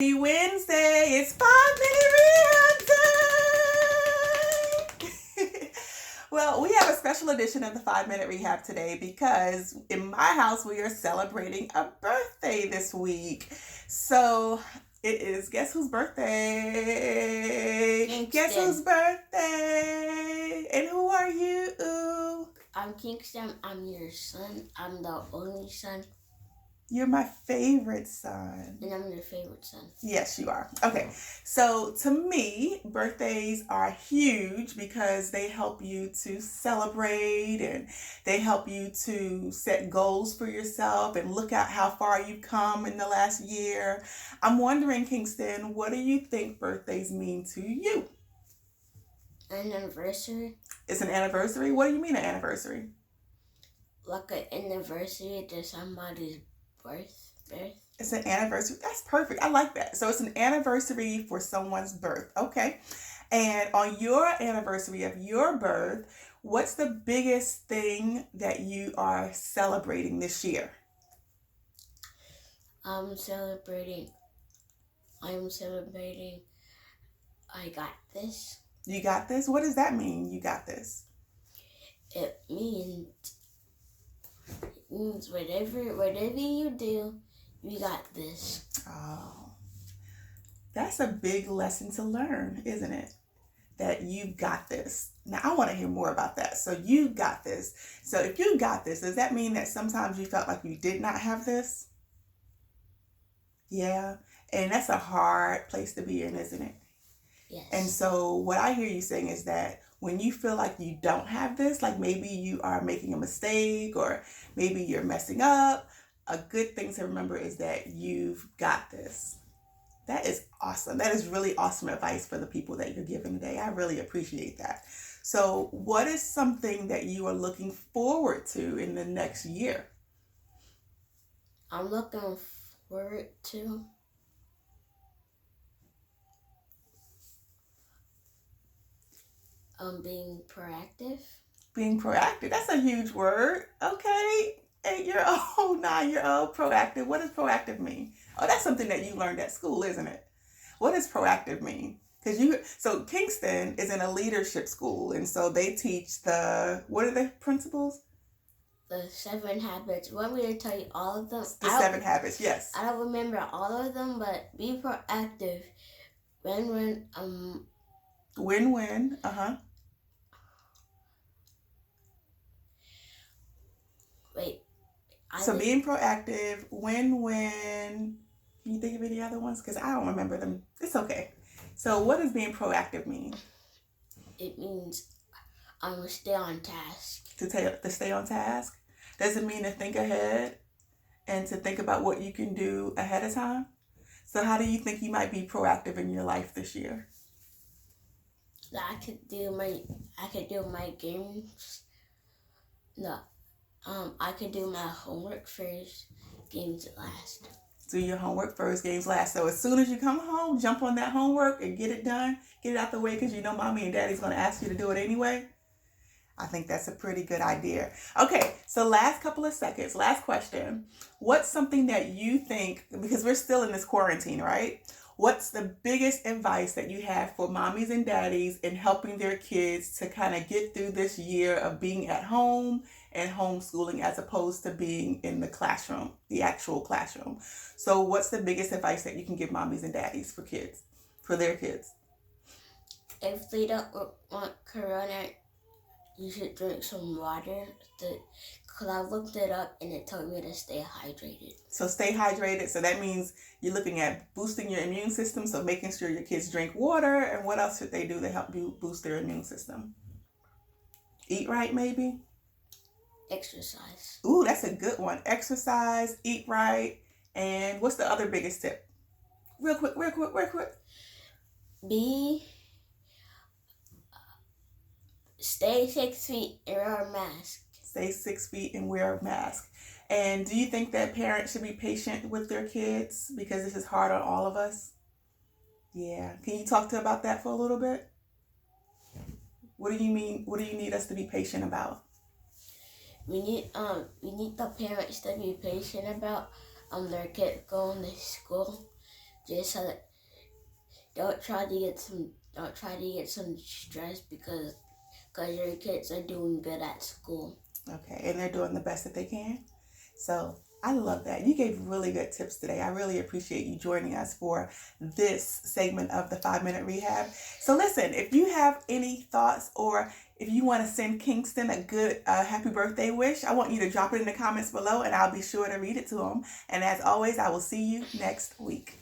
Happy Wednesday. It's 5-minute rehab day. Well, we have a special edition of the 5-minute rehab today because in my house we are celebrating a birthday this week. So it is, guess whose birthday? Kingston. Guess whose birthday? And who are you? I'm Kingston. I'm your son. I'm the only son. You're my favorite son. And I'm your favorite son. Yes, you are. Okay, so to me, birthdays are huge because they help you to celebrate and they help you to set goals for yourself and look at how far you've come in the last year. I'm wondering, Kingston, what do you think birthdays mean to you? An anniversary. It's an anniversary? What do you mean an anniversary? Like an anniversary to somebody's birth. It's an anniversary. That's perfect. I like that. So it's an anniversary for someone's birth. Okay. And on your anniversary of your birth, what's the biggest thing that you are celebrating this year? I'm celebrating. I got this. You got this? What does that mean, you got this? It means whatever you do, you got this. Oh, that's a big lesson to learn, isn't it? That you got this. Now, I want to hear more about that. So you got this. So if you got this, does that mean that sometimes you felt like you did not have this? Yeah. And that's a hard place to be in, isn't it? Yes. And so what I hear you saying is that when you feel like you don't have this, like maybe you are making a mistake or maybe you're messing up, a good thing to remember is that you've got this. That is awesome. That is really awesome advice for the people that you're giving today. I really appreciate that. So what is something that you are looking forward to in the next year? I'm looking forward to being proactive. Being proactive. That's a huge word. Okay. 8-year-old, 9-year-old, proactive. What does proactive mean? Oh, that's something that you learned at school, isn't it? What does proactive mean? So Kingston is in a leadership school, and so they teach what are the principles? The 7 habits. You want me to tell you all of them? The 7 habits, yes. I don't remember all of them, but be proactive. Win-win. Win-win. Wait. So being proactive, win-win. Can you think of any other ones? Because I don't remember them. It's okay. So what does being proactive mean? It means I'm going to stay on task. To stay on task? Does it mean to think ahead and to think about what you can do ahead of time? So how do you think you might be proactive in your life this year? I could do my games. No. I could do my homework first, games last. Do your homework first, games last. So as soon as you come home, jump on that homework and get it done. Get it out the way because you know mommy and daddy's going to ask you to do it anyway. I think that's a pretty good idea. Okay, so last couple of seconds, last question. What's something that you think, because we're still in this quarantine, right? What's the biggest advice that you have for mommies and daddies in helping their kids to kind of get through this year of being at home and homeschooling as opposed to being in the classroom, the actual classroom? So what's the biggest advice that you can give mommies and daddies for their kids? If they don't want corona, you should drink some water. Because I looked it up and it told me to stay hydrated. So stay hydrated. So that means you're looking at boosting your immune system. So making sure your kids drink water. And what else should they do to help you boost their immune system? Eat right, maybe? Exercise. Ooh, that's a good one. Exercise, eat right. And what's the other biggest tip? Real quick. Stay 6 feet and wear a mask. Stay 6 feet and wear a mask. And do you think that parents should be patient with their kids because this is hard on all of us? Yeah. Can you talk about that for a little bit? What do you mean? What do you need us to be patient about? We need the parents to be patient about their kids going to school just don't try to get some stress because your kids are doing good at school. Okay, and they're doing the best that they can. So I love that. You gave really good tips today. I really appreciate you joining us for this segment of the 5-Minute Rehab. So listen, if you have any thoughts or if you want to send Kingston a good happy birthday wish, I want you to drop it in the comments below and I'll be sure to read it to him. And as always, I will see you next week.